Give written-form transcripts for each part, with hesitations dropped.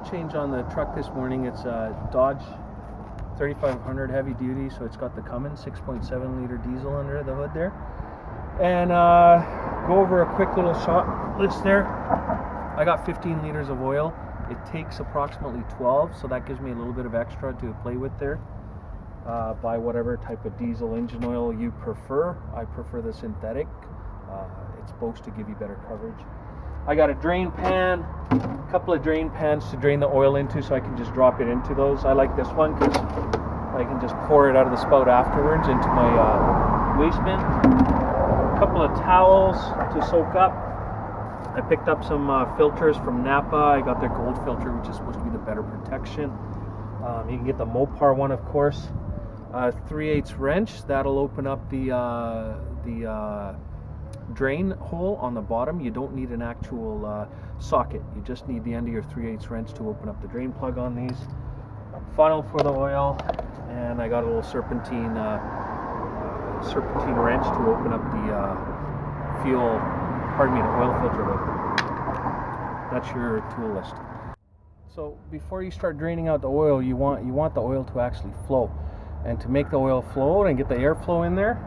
change on the truck this morning. It's a Dodge 3500 heavy duty, so it's got the Cummins 6.7 liter diesel under the hood there. And go over a quick little shot list there. I got 15 liters of oil. It takes approximately 12, so that gives me a little bit of extra to play with there. Buy whatever type of diesel engine oil you prefer. I prefer the synthetic. It's supposed to give you better coverage. I got a drain pan, a couple of drain pans to drain the oil into, so I can just drop it into those. I like this one because I can just pour it out of the spout afterwards into my waste bin. A couple of towels to soak up. I picked up some filters from Napa. I got their gold filter, which is supposed to be the better protection. You can get the Mopar one, of course. 3/8 wrench, that'll open up the drain hole on the bottom. You don't need an actual socket. You just need the end of your 3/8 wrench to open up the drain plug on these. Funnel for the oil, and I got a little serpentine wrench to open up the the oil filter hood. That's your tool list. So before you start draining out the oil, you want the oil to actually flow. And to make the oil flow and get the airflow in there,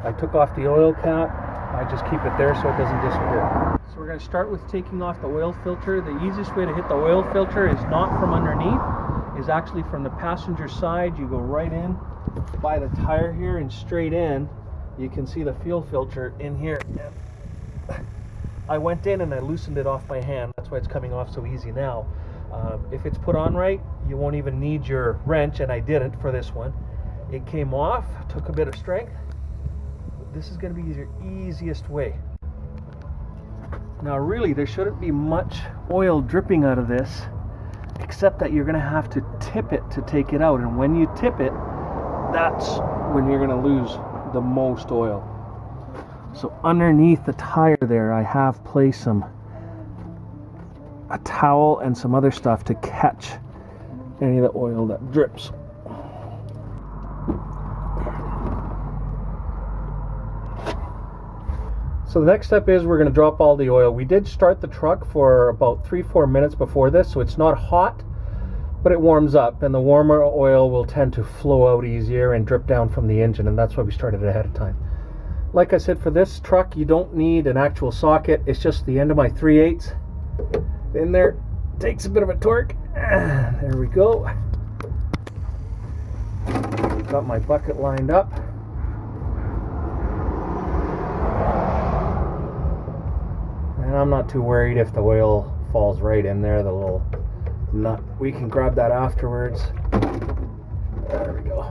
I took off the oil cap. I just keep it there so it doesn't disappear. So we're going to start with taking off the oil filter. The easiest way to hit the oil filter is not from underneath, is actually from the passenger side. You go right in by the tire here and straight in. You can see the fuel filter in here. I went in and I loosened it off my hand. That's why it's coming off so easy now. If it's put on right, you won't even need your wrench, and I didn't for this one. It came off, took a bit of strength. This is going to be your easiest way. Now really, there shouldn't be much oil dripping out of this, except that you're going to have to tip it to take it out. And when you tip it, that's when you're going to lose the most oil. So underneath the tire there, I have placed a towel and some other stuff to catch any of the oil that drips. So the next step is we're going to drop all the oil. We did start the truck for about 3-4 minutes before this, so it's not hot, but it warms up, and the warmer oil will tend to flow out easier and drip down from the engine, and that's why we started ahead of time. Like I said, for this truck, you don't need an actual socket. It's just the end of my 3/8 in there. Takes a bit of a torque. There we go. Got my bucket lined up. And I'm not too worried if the oil falls right in there, the little nut. We can grab that afterwards. There we go.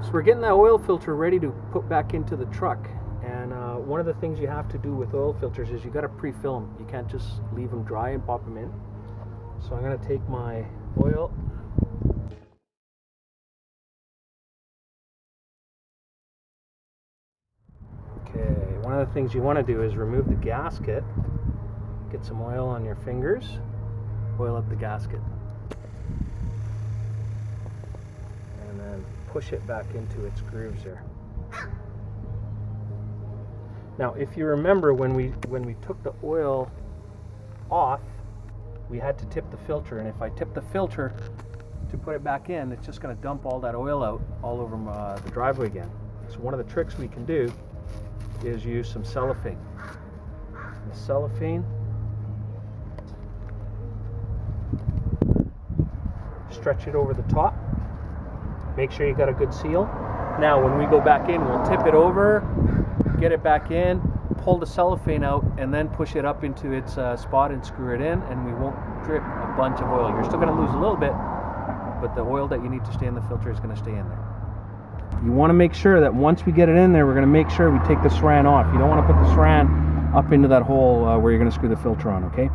So we're getting that oil filter ready to put back into the truck. And one of the things you have to do with oil filters is you got to pre-fill them. You can't just leave them dry and pop them in. So I'm going to take my oil. Okay, one of the things you want to do is remove the gasket. Get some oil on your fingers. Oil up the gasket. And then push it back into its grooves there. Now, if you remember, when we took the oil off, we had to tip the filter, and if I tip the filter to put it back in, it's just going to dump all that oil out all over the driveway again. So one of the tricks we can do is use some cellophane. The cellophane, stretch it over the top. Make sure you got a good seal. Now, when we go back in, we'll tip it over, get it back in, pull the cellophane out, and then push it up into its spot and screw it in, and we won't drip a bunch of oil. You're still going to lose a little bit, but the oil that you need to stay in the filter is going to stay in there. You want to make sure that once we get it in there, we're going to make sure we take the saran off. You don't want to put the saran up into that hole where you're going to screw the filter on, okay?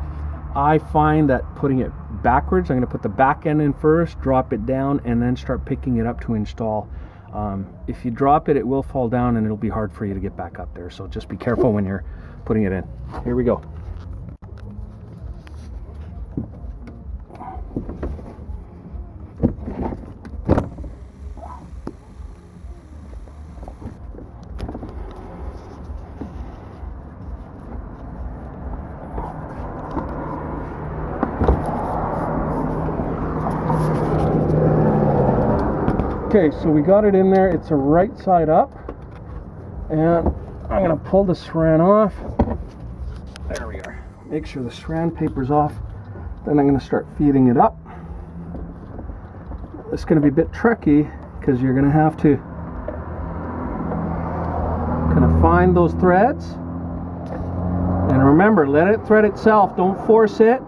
I find that putting it backwards, I'm going to put the back end in first, drop it down, and then start picking it up to install. If you drop it, it will fall down and it'll be hard for you to get back up there. So just be careful when you're putting it in. Here we go. Okay, so we got it in there. It's a right side up, and I'm gonna pull the saran off. There we are. Make sure the saran paper's off. Then I'm gonna start feeding it up. It's gonna be a bit tricky because you're gonna have to kind of find those threads. And remember, let it thread itself. Don't force it.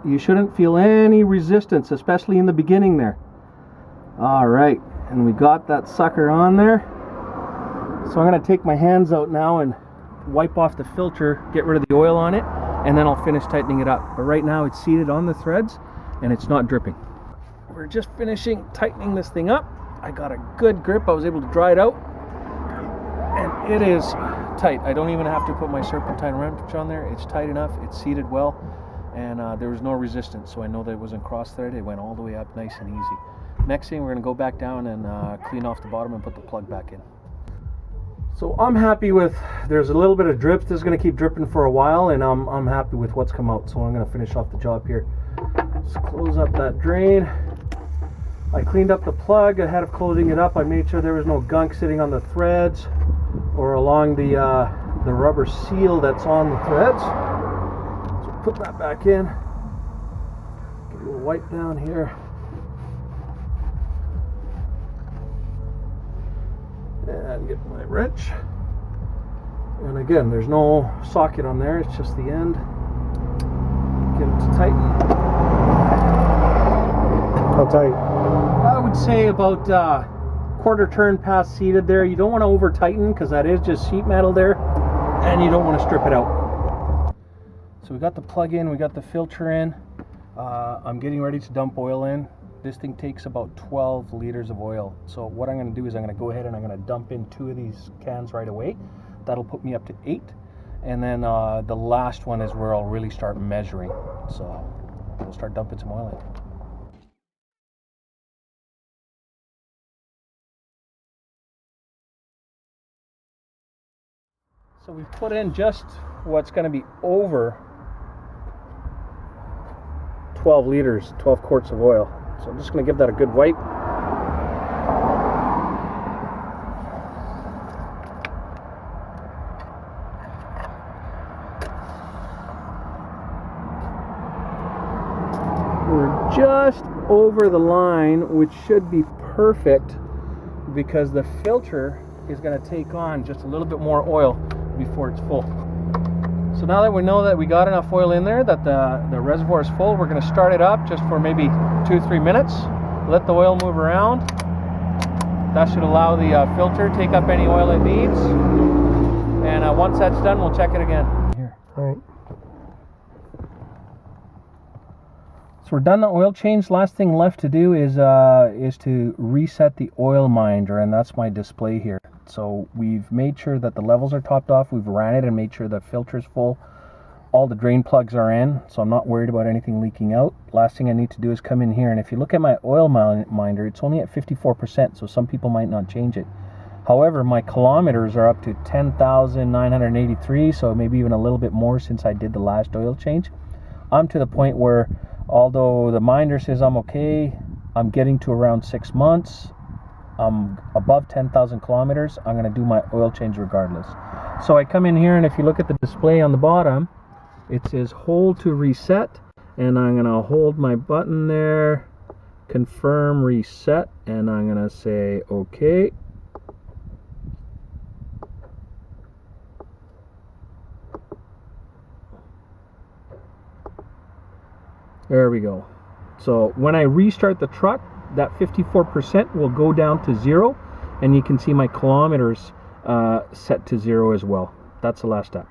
You shouldn't feel any resistance, especially in the beginning there. All right, and we got that sucker on there. So I'm gonna take my hands out now and wipe off the filter, get rid of the oil on it, and then I'll finish tightening it up. But right now it's seated on the threads and it's not dripping. We're just finishing tightening this thing up. I got a good grip. I was able to dry it out, and it is tight. I don't even have to put my serpentine wrench on there. It's tight enough. It's seated well, and there was no resistance, so I know that it wasn't cross-threaded. It went all the way up nice and easy. Next thing, we're going to go back down and clean off the bottom and put the plug back in. So I'm happy with, there's a little bit of drip. This is going to keep dripping for a while, and I'm happy with what's come out. So I'm going to finish off the job here. Just close up that drain. I cleaned up the plug. Ahead of closing it up, I made sure there was no gunk sitting on the threads or along the rubber seal that's on the threads. So put that back in. Give it a wipe down here. And get my wrench. And again, there's no socket on there, it's just the end. Get it to tighten. How tight? I would say about quarter turn past seated there. You don't want to over tighten because that is just sheet metal there, and you don't want to strip it out. So we got the plug in, we got the filter in. I'm getting ready to dump oil in. This thing takes about 12 liters of oil. So what I'm going to do is I'm going to go ahead and I'm going to dump in 2 of these cans right away. That'll put me up to 8. And then the last one is where I'll really start measuring. So we'll start dumping some oil in. So we've put in just what's going to be over 12 liters, 12 quarts of oil. So I'm just going to give that a good wipe. We're just over the line, which should be perfect because the filter is going to take on just a little bit more oil before it's full. So now that we know that we got enough oil in there, that the reservoir is full, we're going to start it up just for maybe 2-3 minutes. Let the oil move around. That should allow the filter to take up any oil it needs. And once that's done, we'll check it again. Here. All right. So we're done the oil change. Last thing left to do is to reset the oil minder, and that's my display here. So we've made sure that the levels are topped off. We've ran it and made sure the filter's full. All the drain plugs are in, so I'm not worried about anything leaking out. Last thing I need to do is come in here, and if you look at my oil minder, it's only at 54%, so some people might not change it. However, my kilometers are up to 10,983, so maybe even a little bit more since I did the last oil change. I'm to the point where, although the minder says I'm okay, I'm getting to around 6 months. I'm above 10,000 kilometers. I'm going to do my oil change regardless. So I come in here, and if you look at the display on the bottom, it says hold to reset, and I'm going to hold my button there, confirm reset, and I'm going to say okay. There we go. So when I restart the truck, that 54% will go down to 0, and you can see my kilometers set to 0 as well. That's the last step.